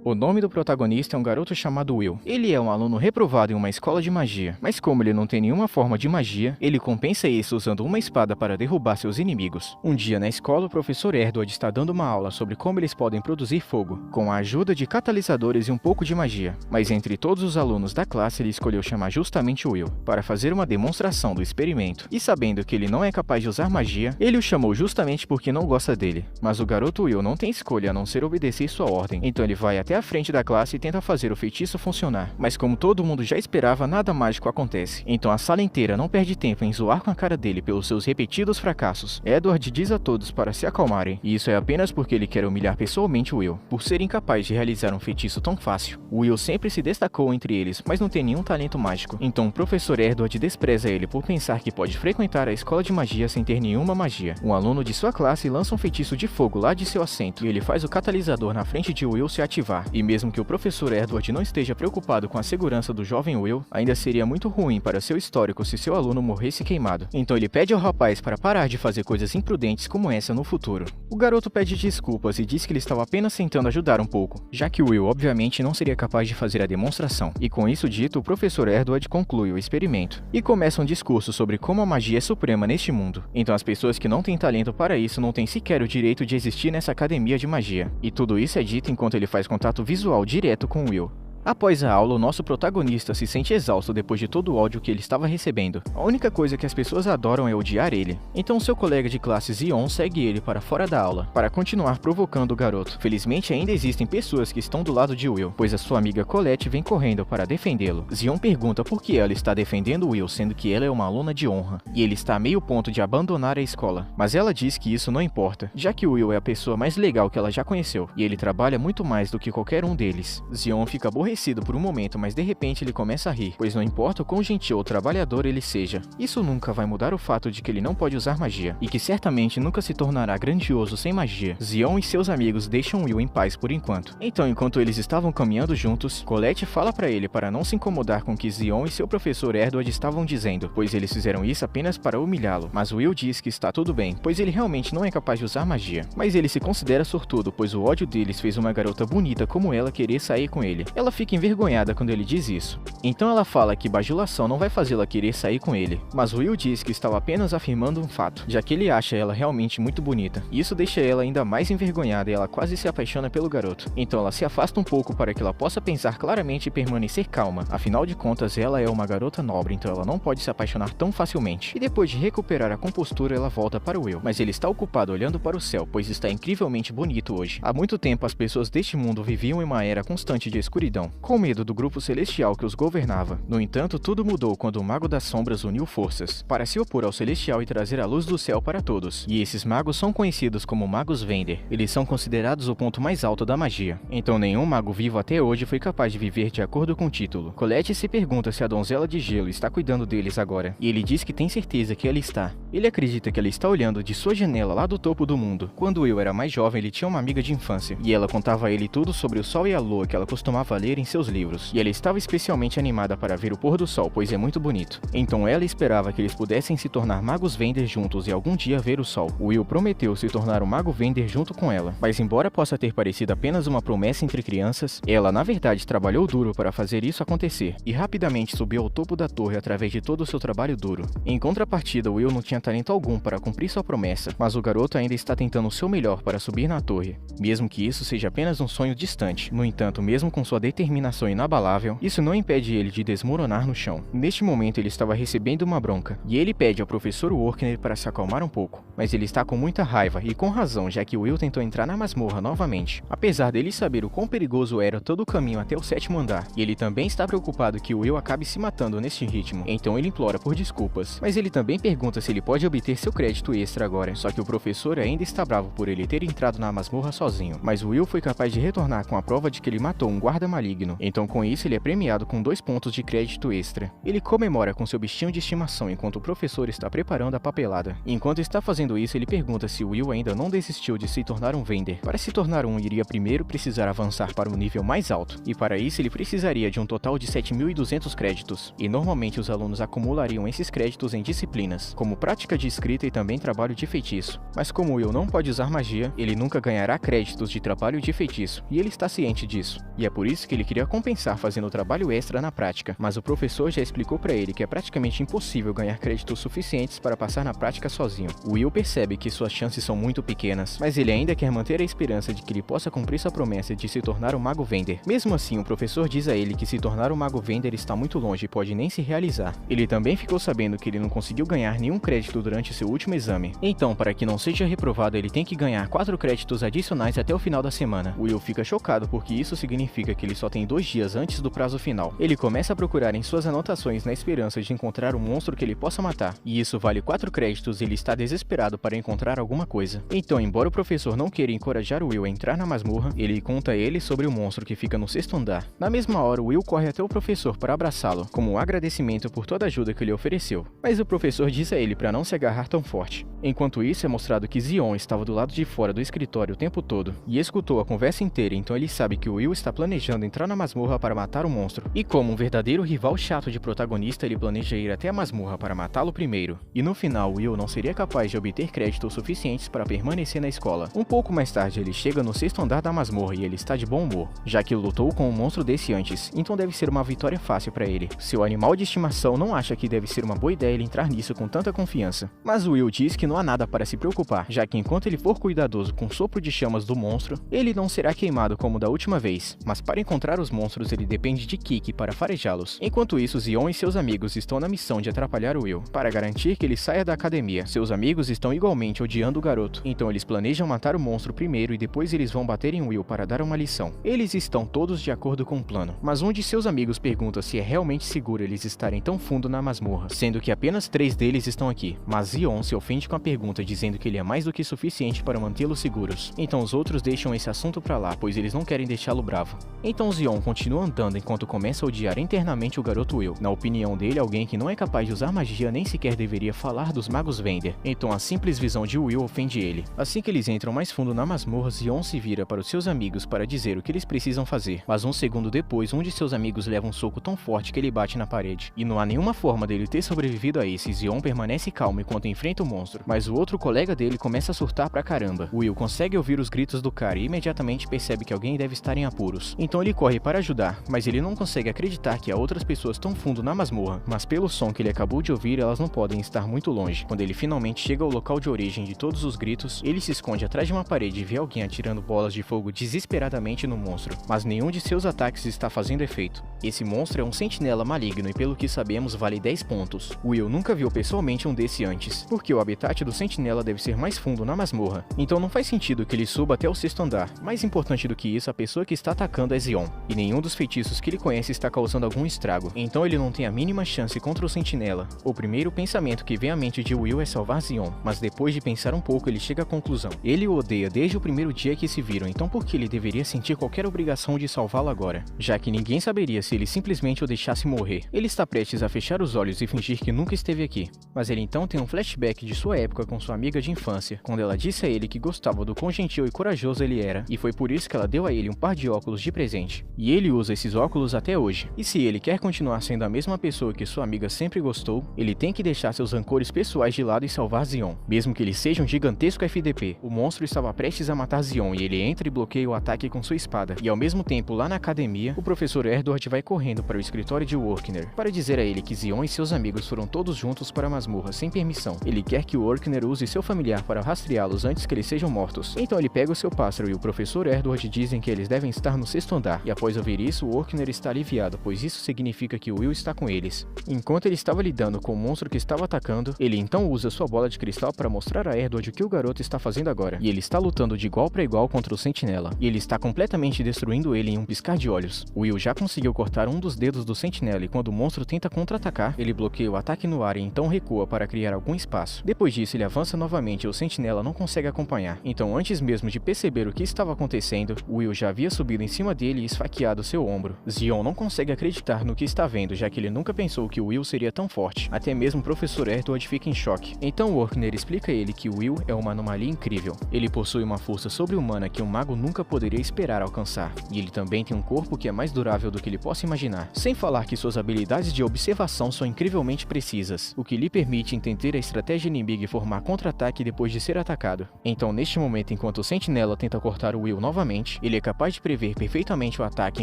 O nome do protagonista é um garoto chamado Will. Ele é um aluno reprovado em uma escola de magia, mas como ele não tem nenhuma forma de magia, ele compensa isso usando uma espada para derrubar seus inimigos. Um dia na escola, o professor Edward está dando uma aula sobre como eles podem produzir fogo, com a ajuda de catalisadores e um pouco de magia. Mas entre todos os alunos da classe, ele escolheu chamar justamente o Will, para fazer uma demonstração do experimento. E sabendo que ele não é capaz de usar magia, ele o chamou justamente porque não gosta dele. Mas o garoto Will não tem escolha a não ser obedecer sua ordem, então ele vai até a frente da classe e tenta fazer o feitiço funcionar. Mas como todo mundo já esperava, nada mágico acontece. Então a sala inteira não perde tempo em zoar com a cara dele pelos seus repetidos fracassos. Edward diz a todos para se acalmarem, e isso é apenas porque ele quer humilhar pessoalmente Will, por ser incapaz de realizar um feitiço tão fácil. Will sempre se destacou entre eles, mas não tem nenhum talento mágico. Então o professor Edward despreza ele por pensar que pode frequentar a escola de magia sem ter nenhuma magia. Um aluno de sua classe lança um feitiço de fogo lá de seu assento, e ele faz o catalisador na frente de Will se ativar. E mesmo que o professor Edward não esteja preocupado com a segurança do jovem Will, ainda seria muito ruim para seu histórico se seu aluno morresse queimado. Então ele pede ao rapaz para parar de fazer coisas imprudentes como essa no futuro. O garoto pede desculpas e diz que ele estava apenas tentando ajudar um pouco, já que Will obviamente não seria capaz de fazer a demonstração. E com isso dito, o professor Edward conclui o experimento e começa um discurso sobre como a magia é suprema neste mundo. Então as pessoas que não têm talento para isso não têm sequer o direito de existir nessa academia de magia. E tudo isso é dito enquanto ele faz contato visual direto com Will. Após a aula, o nosso protagonista se sente exausto depois de todo o ódio que ele estava recebendo. A única coisa que as pessoas adoram é odiar ele. Então seu colega de classe Zion segue ele para fora da aula, para continuar provocando o garoto. Felizmente ainda existem pessoas que estão do lado de Will, pois a sua amiga Colette vem correndo para defendê-lo. Zion pergunta por que ela está defendendo Will, sendo que ela é uma aluna de honra, e ele está a meio ponto de abandonar a escola. Mas ela diz que isso não importa, já que Will é a pessoa mais legal que ela já conheceu, e ele trabalha muito mais do que qualquer um deles. Zion fica aborrecido por um momento, mas de repente ele começa a rir, pois não importa o quão gentil ou trabalhador ele seja, isso nunca vai mudar o fato de que ele não pode usar magia, e que certamente nunca se tornará grandioso sem magia. Zion e seus amigos deixam Will em paz por enquanto. Então, enquanto eles estavam caminhando juntos, Colette fala para ele para não se incomodar com o que Zion e seu professor Edward estavam dizendo, pois eles fizeram isso apenas para humilhá-lo. Mas Will diz que está tudo bem, pois ele realmente não é capaz de usar magia. Mas ele se considera sortudo, pois o ódio deles fez uma garota bonita como ela querer sair com ele. Ela fica envergonhada quando ele diz isso. Então ela fala que bajulação não vai fazê-la querer sair com ele. Mas Will diz que estava apenas afirmando um fato, já que ele acha ela realmente muito bonita. Isso deixa ela ainda mais envergonhada e ela quase se apaixona pelo garoto. Então ela se afasta um pouco para que ela possa pensar claramente e permanecer calma. Afinal de contas, ela é uma garota nobre, então ela não pode se apaixonar tão facilmente. E depois de recuperar a compostura, ela volta para Will. Mas ele está ocupado olhando para o céu, pois está incrivelmente bonito hoje. Há muito tempo as pessoas deste mundo viviam em uma era constante de escuridão, com medo do grupo celestial que os governava. No entanto, tudo mudou quando o Mago das Sombras uniu forças para se opor ao celestial e trazer a luz do céu para todos. E esses magos são conhecidos como Magos Vender. Eles são considerados o ponto mais alto da magia. Então nenhum mago vivo até hoje foi capaz de viver de acordo com o título. Colette se pergunta se a donzela de gelo está cuidando deles agora, e ele diz que tem certeza que ela está. Ele acredita que ela está olhando de sua janela lá do topo do mundo. Quando Will era mais jovem, ele tinha uma amiga de infância, e ela contava a ele tudo sobre o sol e a lua que ela costumava ler em seus livros. E ela estava especialmente animada para ver o pôr do sol, pois é muito bonito. Então ela esperava que eles pudessem se tornar magos Vender juntos e algum dia ver o sol. Will prometeu se tornar um mago Vender junto com ela, mas embora possa ter parecido apenas uma promessa entre crianças, ela na verdade trabalhou duro para fazer isso acontecer, e rapidamente subiu ao topo da torre através de todo o seu trabalho duro. Em contrapartida, Will não tinha talento algum para cumprir sua promessa, mas o garoto ainda está tentando o seu melhor para subir na torre, mesmo que isso seja apenas um sonho distante. No entanto, mesmo com sua determinação inabalável, isso não impede ele de desmoronar no chão. Neste momento ele estava recebendo uma bronca, e ele pede ao professor Workner para se acalmar um pouco, mas ele está com muita raiva, e com razão, já que Will tentou entrar na masmorra novamente, apesar dele saber o quão perigoso era todo o caminho até o 7º andar, e ele também está preocupado que Will acabe se matando neste ritmo. Então ele implora por desculpas, mas ele também pergunta se ele pode obter seu crédito extra agora, só que o professor ainda está bravo por ele ter entrado na masmorra sozinho. Mas Will foi capaz de retornar com a prova de que ele matou um guarda maligno maligno. Então com isso ele é premiado com 2 pontos de crédito extra. Ele comemora com seu bichinho de estimação enquanto o professor está preparando a papelada. Enquanto está fazendo isso, ele pergunta se Will ainda não desistiu de se tornar um Vender. Para se tornar um, iria primeiro precisar avançar para um nível mais alto, e para isso ele precisaria de um total de 7.200 créditos, e normalmente os alunos acumulariam esses créditos em disciplinas, como prática de escrita e também trabalho de feitiço. Mas como Will não pode usar magia, ele nunca ganhará créditos de trabalho de feitiço, e ele está ciente disso. E é por isso que ele queria compensar fazendo trabalho extra na prática, mas o professor já explicou para ele que é praticamente impossível ganhar créditos suficientes para passar na prática sozinho. Will percebe que suas chances são muito pequenas, mas ele ainda quer manter a esperança de que ele possa cumprir sua promessa de se tornar um mago Vender. Mesmo assim, o professor diz a ele que se tornar um mago Vender está muito longe e pode nem se realizar. Ele também ficou sabendo que ele não conseguiu ganhar nenhum crédito durante seu último exame. Então, para que não seja reprovado, ele tem que ganhar 4 créditos adicionais até o final da semana. Will fica chocado porque isso significa que ele só tem 2 dias antes do prazo final. Ele começa a procurar em suas anotações na esperança de encontrar um monstro que ele possa matar, e isso vale 4 créditos e ele está desesperado para encontrar alguma coisa. Então, embora o professor não queira encorajar Will a entrar na masmorra, ele conta a ele sobre o monstro que fica no 6º andar. Na mesma hora, Will corre até o professor para abraçá-lo, como um agradecimento por toda a ajuda que ele ofereceu. Mas o professor diz a ele para não se agarrar tão forte. Enquanto isso, é mostrado que Zion estava do lado de fora do escritório o tempo todo e escutou a conversa inteira, então ele sabe que Will está planejando entrar na masmorra para matar o monstro. E como um verdadeiro rival chato de protagonista, ele planeja ir até a masmorra para matá-lo primeiro. E no final, Will não seria capaz de obter créditos suficientes para permanecer na escola. Um pouco mais tarde, ele chega no 6º andar da masmorra e ele está de bom humor, já que lutou com um monstro desse antes, então deve ser uma vitória fácil para ele. Seu animal de estimação não acha que deve ser uma boa ideia ele entrar nisso com tanta confiança. Mas Will diz que não há nada para se preocupar, já que enquanto ele for cuidadoso com o sopro de chamas do monstro, ele não será queimado como da última vez. Mas para encontrar os monstros, ele depende de Kiki para farejá-los. Enquanto isso, Zion e seus amigos estão na missão de atrapalhar o Will, para garantir que ele saia da academia. Seus amigos estão igualmente odiando o garoto, então eles planejam matar o monstro primeiro e depois eles vão bater em Will para dar uma lição. Eles estão todos de acordo com o plano, mas um de seus amigos pergunta se é realmente seguro eles estarem tão fundo na masmorra, sendo que apenas 3 deles estão aqui. Mas Zion se ofende com a pergunta, dizendo que ele é mais do que suficiente para mantê-los seguros. Então os outros deixam esse assunto pra lá, pois eles não querem deixá-lo bravo. Então Zion continua andando enquanto começa a odiar internamente o garoto Will. Na opinião dele, alguém que não é capaz de usar magia nem sequer deveria falar dos magos Vender. Então a simples visão de Will ofende ele. Assim que eles entram mais fundo na masmorra, Zion se vira para os seus amigos para dizer o que eles precisam fazer. Mas um segundo depois, um de seus amigos leva um soco tão forte que ele bate na parede. E não há nenhuma forma dele ter sobrevivido a esse. Zion permanece calmo enquanto enfrenta o monstro, mas o outro colega dele começa a surtar pra caramba. Will consegue ouvir os gritos do cara e imediatamente percebe que alguém deve estar em apuros. Então ele corre para ajudar, mas ele não consegue acreditar que há outras pessoas tão fundo na masmorra, mas pelo som que ele acabou de ouvir, elas não podem estar muito longe. Quando ele finalmente chega ao local de origem de todos os gritos, ele se esconde atrás de uma parede e vê alguém atirando bolas de fogo desesperadamente no monstro, mas nenhum de seus ataques está fazendo efeito. Esse monstro é um sentinela maligno e pelo que sabemos vale 10 pontos. Will nunca viu pessoalmente um desse antes, porque o habitat do sentinela deve ser mais fundo na masmorra, então não faz sentido que ele suba até o 6º andar. Mais importante do que isso, a pessoa que está atacando é Zion, e nenhum dos feitiços que ele conhece está causando algum estrago, então ele não tem a mínima chance contra o sentinela. O primeiro pensamento que vem à mente de Will é salvar Zion, mas depois de pensar um pouco ele chega à conclusão. Ele o odeia desde o primeiro dia que se viram, então por que ele deveria sentir qualquer obrigação de salvá-lo agora? Já que ninguém saberia se ele simplesmente o deixasse morrer. Ele está prestes a fechar os olhos e fingir que nunca esteve aqui, mas ele então tem um flashback de sua época com sua amiga de infância, quando ela disse a ele que gostava do quão gentil e corajoso ele era, e foi por isso que ela deu a ele um par de óculos de presente. E ele usa esses óculos até hoje. E se ele quer continuar sendo a mesma pessoa que sua amiga sempre gostou, ele tem que deixar seus rancores pessoais de lado e salvar Zion, mesmo que ele seja um gigantesco FDP. O monstro estava prestes a matar Zion e ele entra e bloqueia o ataque com sua espada. E ao mesmo tempo, lá na academia, o professor Erdord vai correndo para o escritório de Workner para dizer a ele que Zion e seus amigos foram todos juntos para a masmorra sem permissão. Ele quer que o Workner use seu familiar para rastreá-los antes que eles sejam mortos. Então ele pega o seu pássaro e o professor Erdord dizem que eles devem estar no 6º andar. E após ouvir isso, o Workner está aliviado, pois isso significa que Will está com eles. Enquanto ele estava lidando com o monstro que estava atacando, ele então usa sua bola de cristal para mostrar a Erdord o que o garoto está fazendo agora. E ele está lutando de igual para igual contra o sentinela. E ele está completamente destruindo ele em um piscar de olhos. Will já conseguiu cortar um dos dedos do sentinela e quando o monstro tenta contra-atacar, ele bloqueia o ataque no ar e então recua para criar algum espaço. Depois disso, ele avança novamente e o sentinela não consegue acompanhar. Então, antes mesmo de perceber o que estava acontecendo, Will já havia subido em cima dele e esfaqueado esfaqueado seu ombro. Zion não consegue acreditar no que está vendo, já que ele nunca pensou que Will seria tão forte. Até mesmo o professor Edward fica em choque. Então Workner explica a ele que Will é uma anomalia incrível. Ele possui uma força sobre-humana que um mago nunca poderia esperar alcançar. E ele também tem um corpo que é mais durável do que ele possa imaginar. Sem falar que suas habilidades de observação são incrivelmente precisas, o que lhe permite entender a estratégia inimiga e formar contra-ataque depois de ser atacado. Então, neste momento, enquanto o Sentinela tenta cortar o Will novamente, ele é capaz de prever perfeitamente o ataque,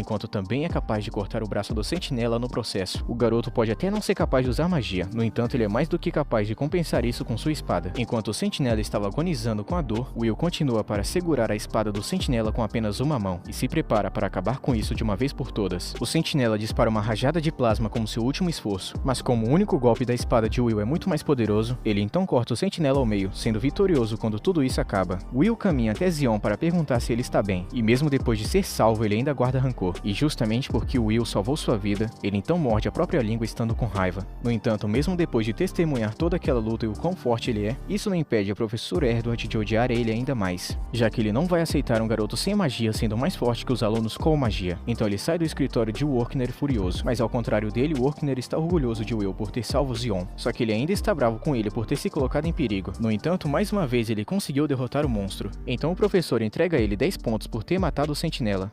enquanto também é capaz de cortar o braço do Sentinela no processo. O garoto pode até não ser capaz de usar magia, no entanto ele é mais do que capaz de compensar isso com sua espada. Enquanto o Sentinela estava agonizando com a dor, Will continua para segurar a espada do Sentinela com apenas uma mão, e se prepara para acabar com isso de uma vez por todas. O Sentinela dispara uma rajada de plasma como seu último esforço, mas como o único golpe da espada de Will é muito mais poderoso, ele então corta o Sentinela ao meio, sendo vitorioso quando tudo isso acaba. Will caminha até Zion para perguntar se ele está bem, e mesmo depois de ser salvo ele ainda guarda rancor, e justamente porque Will salvou sua vida, ele então morde a própria língua estando com raiva. No entanto, mesmo depois de testemunhar toda aquela luta e o quão forte ele é, isso não impede a professora Edward de odiar ele ainda mais, já que ele não vai aceitar um garoto sem magia sendo mais forte que os alunos com magia. Então ele sai do escritório de Workner furioso, mas ao contrário dele, Workner está orgulhoso de Will por ter salvo Zion, só que ele ainda está bravo com ele por ter se colocado em perigo. No entanto, mais uma vez ele conseguiu derrotar o monstro, então o professor entrega a ele 10 pontos por ter matado o Sentinela.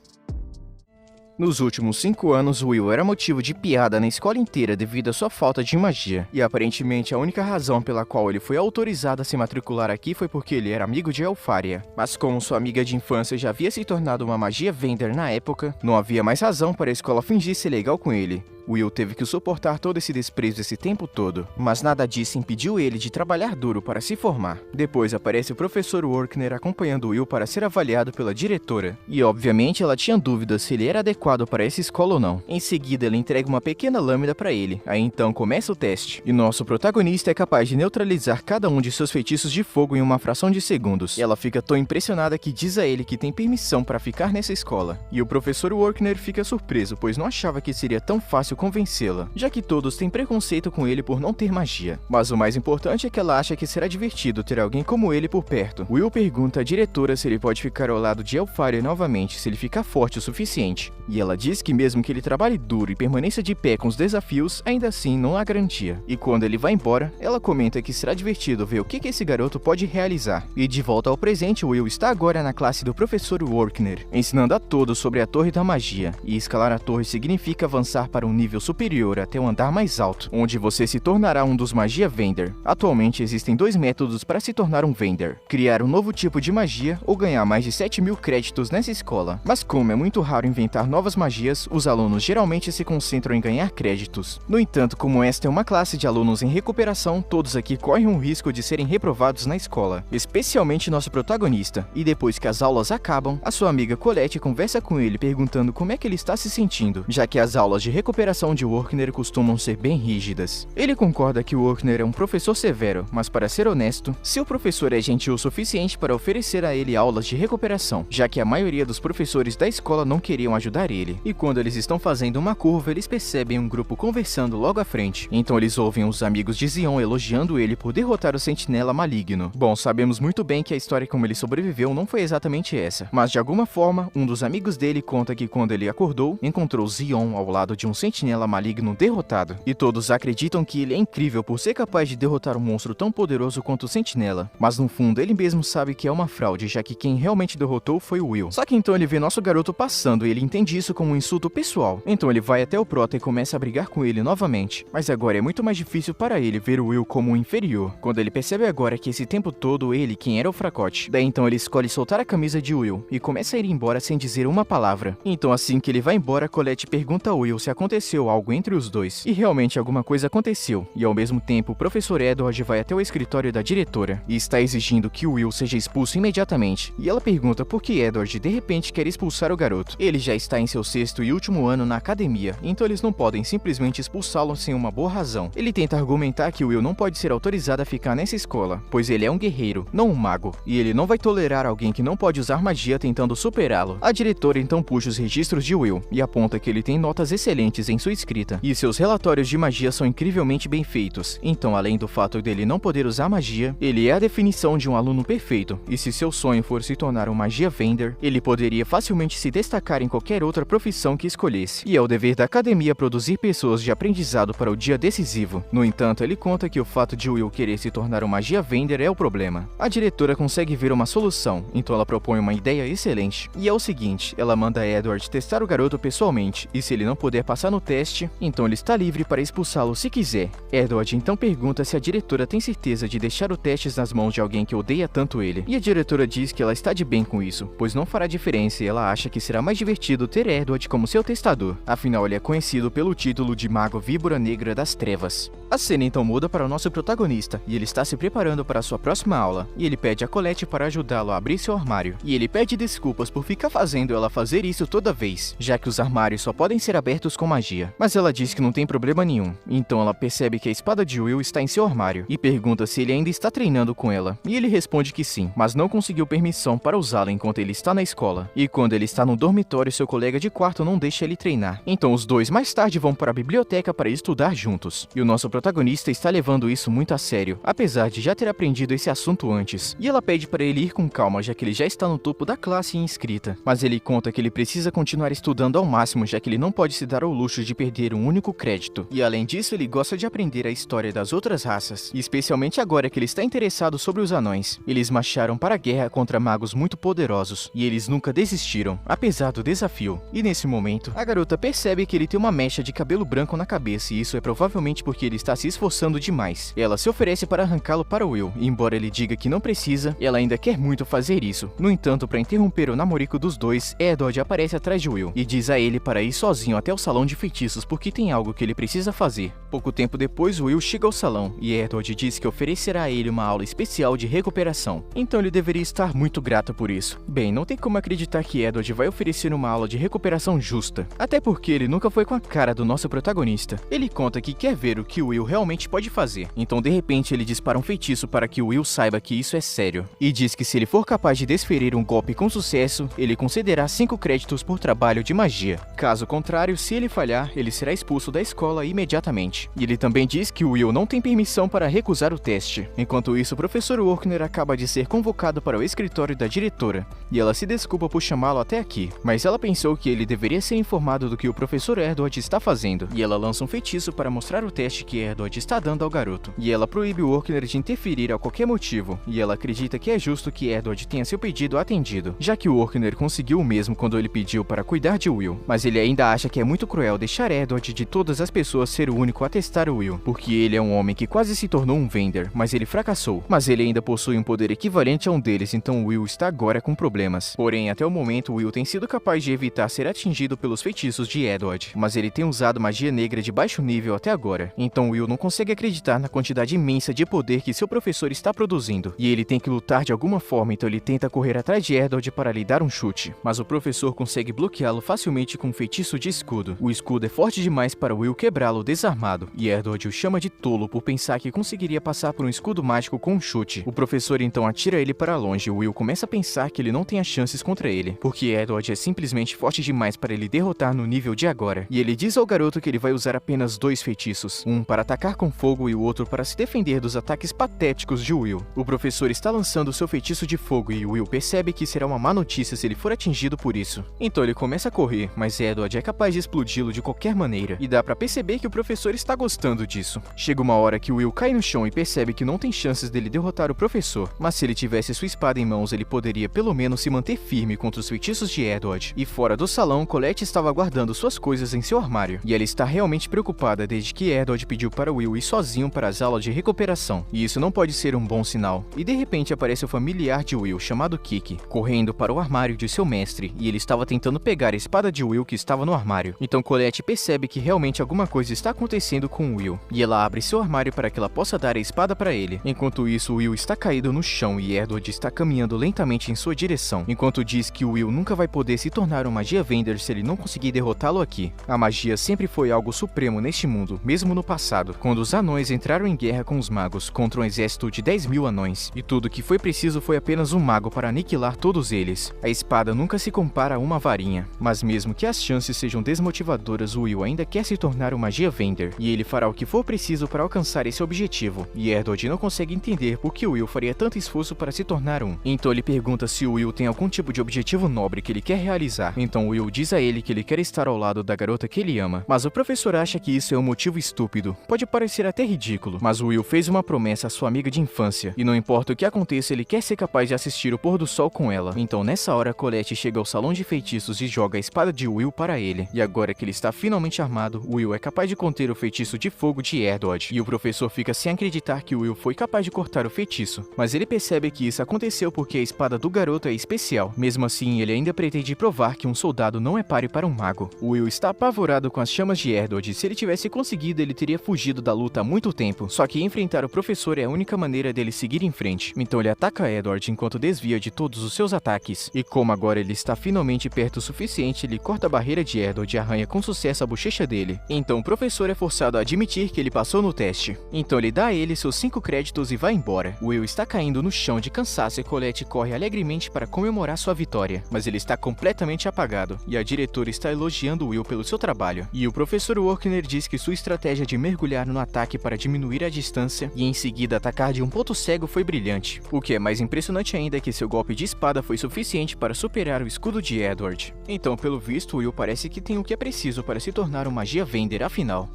Nos últimos 5 anos, Will era motivo de piada na escola inteira devido à sua falta de magia, e aparentemente a única razão pela qual ele foi autorizado a se matricular aqui foi porque ele era amigo de Elfaria. Mas como sua amiga de infância já havia se tornado uma magia vender na época, não havia mais razão para a escola fingir ser legal com ele. Will teve que suportar todo esse desprezo esse tempo todo, mas nada disso impediu ele de trabalhar duro para se formar. Depois aparece o professor Workner acompanhando Will para ser avaliado pela diretora, e obviamente ela tinha dúvidas se ele era adequado para essa escola ou não. Em seguida ela entrega uma pequena lâmina para ele, aí então começa o teste, e nosso protagonista é capaz de neutralizar cada um de seus feitiços de fogo em uma fração de segundos. E ela fica tão impressionada que diz a ele que tem permissão para ficar nessa escola, e o professor Workner fica surpreso, pois não achava que seria tão fácil convencê-la, já que todos têm preconceito com ele por não ter magia. Mas o mais importante é que ela acha que será divertido ter alguém como ele por perto. Will pergunta à diretora se ele pode ficar ao lado de Elfaria novamente se ele ficar forte o suficiente, e ela diz que mesmo que ele trabalhe duro e permaneça de pé com os desafios, ainda assim não há garantia. E quando ele vai embora, ela comenta que será divertido ver o que esse garoto pode realizar. E de volta ao presente, Will está agora na classe do professor Workner, ensinando a todos sobre a Torre da Magia, e escalar a torre significa avançar para um nível superior até o andar mais alto, onde você se tornará um dos Magia Vender. Atualmente existem 2 métodos para se tornar um Vender: criar um novo tipo de magia ou ganhar mais de 7.000 créditos nessa escola. Mas como é muito raro inventar novas magias, os alunos geralmente se concentram em ganhar créditos. No entanto, como esta é uma classe de alunos em recuperação, todos aqui correm o risco de serem reprovados na escola, especialmente nosso protagonista. E depois que as aulas acabam, a sua amiga Colette conversa com ele perguntando como é que ele está se sentindo, já que as aulas de recuperação de Workner costumam ser bem rígidas. Ele concorda que Workner é um professor severo, mas para ser honesto, seu professor é gentil o suficiente para oferecer a ele aulas de recuperação, já que a maioria dos professores da escola não queriam ajudar ele. E quando eles estão fazendo uma curva, eles percebem um grupo conversando logo à frente. Então eles ouvem os amigos de Zion elogiando ele por derrotar o Sentinela maligno. Bom, sabemos muito bem que a história como ele sobreviveu não foi exatamente essa, mas de alguma forma, um dos amigos dele conta que quando ele acordou, encontrou Zion ao lado de um Sentinela maligno derrotado, e todos acreditam que ele é incrível por ser capaz de derrotar um monstro tão poderoso quanto o Sentinela, mas no fundo ele mesmo sabe que é uma fraude, já que quem realmente derrotou foi o Will. Só que então ele vê nosso garoto passando e ele entende isso como um insulto pessoal, então ele vai até o Prota e começa a brigar com ele novamente, mas agora é muito mais difícil para ele ver o Will como um inferior, quando ele percebe agora que esse tempo todo ele quem era o fracote. Daí então ele escolhe soltar a camisa de Will e começa a ir embora sem dizer uma palavra. Então assim que ele vai embora, Colette pergunta a Will se aconteceu algo entre os dois, e realmente alguma coisa aconteceu, e ao mesmo tempo o professor Edward vai até o escritório da diretora, e está exigindo que o Will seja expulso imediatamente, e ela pergunta por que Edward de repente quer expulsar o garoto. Ele já está em seu 6º e último ano na academia, então eles não podem simplesmente expulsá-lo sem uma boa razão. Ele tenta argumentar que o Will não pode ser autorizado a ficar nessa escola, pois ele é um guerreiro, não um mago, e ele não vai tolerar alguém que não pode usar magia tentando superá-lo. A diretora então puxa os registros de Will, e aponta que ele tem notas excelentes em sua escrita, e seus relatórios de magia são incrivelmente bem feitos. Então, além do fato dele não poder usar magia, ele é a definição de um aluno perfeito, e se seu sonho for se tornar um magia vendor, ele poderia facilmente se destacar em qualquer outra profissão que escolhesse. E é o dever da academia produzir pessoas de aprendizado para o dia decisivo. No entanto, ele conta que o fato de Will querer se tornar um magia vendor é o problema. A diretora consegue ver uma solução, então ela propõe uma ideia excelente. E é o seguinte, ela manda Edward testar o garoto pessoalmente, e se ele não puder passar no teste, então ele está livre para expulsá-lo se quiser. Edward então pergunta se a diretora tem certeza de deixar o teste nas mãos de alguém que odeia tanto ele. E a diretora diz que ela está de bem com isso, pois não fará diferença e ela acha que será mais divertido ter Edward como seu testador. Afinal, ele é conhecido pelo título de Mago Víbora Negra das Trevas. A cena então muda para o nosso protagonista, e ele está se preparando para a sua próxima aula, e ele pede a Colette para ajudá-lo a abrir seu armário. E ele pede desculpas por ficar fazendo ela fazer isso toda vez, já que os armários só podem ser abertos com magia. Mas ela diz que não tem problema nenhum, então ela percebe que a espada de Will está em seu armário, e pergunta se ele ainda está treinando com ela, e ele responde que sim, mas não conseguiu permissão para usá-la enquanto ele está na escola. E quando ele está no dormitório, seu colega de quarto não deixa ele treinar. Então os dois mais tarde vão para a biblioteca para estudar juntos, e o nosso protagonista está levando isso muito a sério, apesar de já ter aprendido esse assunto antes. E ela pede para ele ir com calma, já que ele já está no topo da classe em escrita. Mas ele conta que ele precisa continuar estudando ao máximo, já que ele não pode se dar ao luxo de perder um único crédito. E além disso, ele gosta de aprender a história das outras raças, e especialmente agora que ele está interessado sobre os anões. Eles marcharam para a guerra contra magos muito poderosos, e eles nunca desistiram, apesar do desafio. E nesse momento, a garota percebe que ele tem uma mecha de cabelo branco na cabeça, e isso é provavelmente porque ele está se esforçando demais. Ela se oferece para arrancá-lo para Will, e embora ele diga que não precisa, ela ainda quer muito fazer isso. No entanto, para interromper o namorico dos dois, Edward aparece atrás de Will, e diz a ele para ir sozinho até o salão de feitiços porque tem algo que ele precisa fazer. Pouco tempo depois, Will chega ao salão, e Edward diz que oferecerá a ele uma aula especial de recuperação. Então ele deveria estar muito grato por isso. Bem, não tem como acreditar que Edward vai oferecer uma aula de recuperação justa, até porque ele nunca foi com a cara do nosso protagonista. Ele conta que quer ver o que o Will realmente pode fazer, então de repente ele dispara um feitiço para que o Will saiba que isso é sério, e diz que se ele for capaz de desferir um golpe com sucesso, ele concederá 5 créditos por trabalho de magia. Caso contrário, se ele falhar, ele será expulso da escola imediatamente. E ele também diz que o Will não tem permissão para recusar o teste. Enquanto isso, o professor Orkner acaba de ser convocado para o escritório da diretora, e ela se desculpa por chamá-lo até aqui, mas ela pensou que ele deveria ser informado do que o professor Edward está fazendo, e ela lança um feitiço para mostrar o teste que Edward está dando ao garoto. E ela proíbe o Orkner de interferir a qualquer motivo, e ela acredita que é justo que Edward tenha seu pedido atendido, já que o Orkner conseguiu o mesmo quando ele pediu para cuidar de Will. Mas ele ainda acha que é muito cruel deixar Edward de todas as pessoas ser o único a testar o Will, porque ele é um homem que quase se tornou um vendor, mas ele fracassou. Mas ele ainda possui um poder equivalente a um deles, então Will está agora com problemas. Porém, até o momento, Will tem sido capaz de evitar ser atingido pelos feitiços de Edward, mas ele tem usado magia negra de baixo nível até agora. Então Will não consegue acreditar na quantidade imensa de poder que seu professor está produzindo, e ele tem que lutar de alguma forma, então ele tenta correr atrás de Edward para lhe dar um chute, mas o professor consegue bloqueá-lo facilmente com um feitiço de escudo. O escudo é forte demais para Will quebrá-lo desarmado, e Edward o chama de tolo por pensar que conseguiria passar por um escudo mágico com um chute. O professor então atira ele para longe, e Will começa a pensar que ele não tem as chances contra ele, porque Edward é simplesmente forte demais para ele derrotar no nível de agora, e ele diz ao garoto que ele vai usar apenas 2 feitiços, um para atacar com fogo e o outro para se defender dos ataques patéticos de Will. O professor está lançando seu feitiço de fogo e Will percebe que será uma má notícia se ele for atingido por isso. Então ele começa a correr, mas Edward é capaz de explodi-lo de qualquer maneira, e dá para perceber que o professor está gostando disso. Chega uma hora que Will cai no chão e percebe que não tem chances dele derrotar o professor, mas se ele tivesse sua espada em mãos, ele poderia pelo menos se manter firme contra os feitiços de Edward. E fora do salão, Colette estava guardando suas coisas em seu armário, e ela está realmente preocupada desde que Edward pediu para Will ir sozinho para as aulas de recuperação, e isso não pode ser um bom sinal. E de repente aparece o familiar de Will, chamado Kiki, correndo para o armário de seu mestre, e ele estava tentando pegar a espada de Will que estava no armário. Então Colette percebe que realmente alguma coisa está acontecendo com Will, e ela abre seu armário para que ela possa dar a espada para ele. Enquanto isso, Will está caído no chão e Edward está caminhando lentamente em sua direção, enquanto diz que Will nunca vai poder se tornar um magia vendor se ele não conseguir derrotá-lo aqui. A magia sempre foi algo supremo neste mundo, mesmo no passado, quando os anões entraram em guerra com os magos contra um exército de 10.000 anões, e tudo que foi preciso foi apenas um mago para aniquilar todos eles. A espada nunca se compara a uma varinha, mas mesmo que as chances sejam desmotivadoras mas o Will ainda quer se tornar um magia vender, e ele fará o que for preciso para alcançar esse objetivo, e Edward não consegue entender por que o Will faria tanto esforço para se tornar um. Então ele pergunta se o Will tem algum tipo de objetivo nobre que ele quer realizar. Então Will diz a ele que ele quer estar ao lado da garota que ele ama, mas o professor acha que isso é um motivo estúpido. Pode parecer até ridículo, mas o Will fez uma promessa à sua amiga de infância, e não importa o que aconteça, ele quer ser capaz de assistir o pôr do sol com ela. Então nessa hora, Colette chega ao salão de feitiços e joga a espada de Will para ele. E agora que ele está finalmente armado, Will é capaz de conter o feitiço de fogo de Edward, e o professor fica sem acreditar que Will foi capaz de cortar o feitiço. Mas ele percebe que isso aconteceu porque a espada do garoto é especial. Mesmo assim, ele ainda pretende provar que um soldado não é páreo para um mago. Will está apavorado com as chamas de Edward, e se ele tivesse conseguido, ele teria fugido da luta há muito tempo. Só que enfrentar o professor é a única maneira dele seguir em frente. Então ele ataca Edward enquanto desvia de todos os seus ataques. E como agora ele está finalmente perto o suficiente, ele corta a barreira de Edward e arranha com sucesso a bochecha dele. Então o professor é forçado a admitir que ele passou no teste. Então ele dá a ele seus 5 créditos e vai embora. Will está caindo no chão de cansaço e Colette corre alegremente para comemorar sua vitória. Mas ele está completamente apagado, e a diretora está elogiando Will pelo seu trabalho. E o professor Workner diz que sua estratégia de mergulhar no ataque para diminuir a distância e em seguida atacar de um ponto cego foi brilhante. O que é mais impressionante ainda é que seu golpe de espada foi suficiente para superar o escudo de Edward. Então, pelo visto, Will parece que tem o que é preciso para se tornar um magia vender afinal.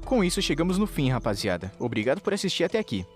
Com isso, chegamos no fim, rapaziada. Obrigado por assistir até aqui.